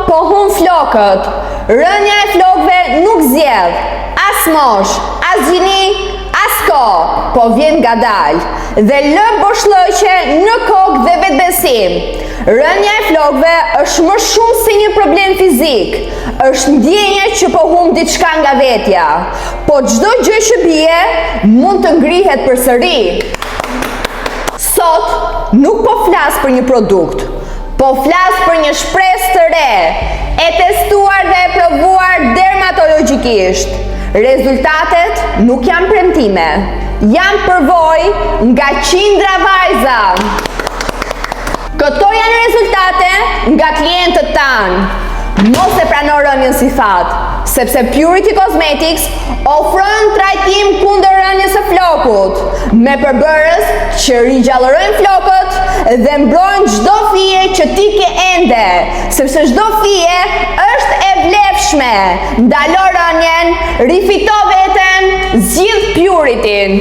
po hum flokët. Rënja e flokëve nuk zgjedh as mosh, as gjini, as kohë, po vjen ngadalë dhe lë boshllëqe në kokë dhe vetbesim. Rënja e flokëve është më shumë se një problem fizik, është ndjenja që po humb diçka nga vetja, po çdo gjë që bie mund të ngrihet përsëri. Sot nuk po flas për një produkt, po flas për një shpresë të re, e testuar dhe e provuar dermatologjikisht. Rezultatet nuk janë premtime, janë përvojë nga qindra vajza. Këto janë rezultate nga klientët tanë. Mos e prano rënjën si fat, sepse Purity Cosmetics ofron trajtim kundër rënjës së flokut, me përbërës që ringjallërojnë flokët dhe mbrojnë çdo fije që ti ke ende, sepse çdo fije është e vlefshme. Ndalo rënjen, rifito veten, zgjidh Purity-n.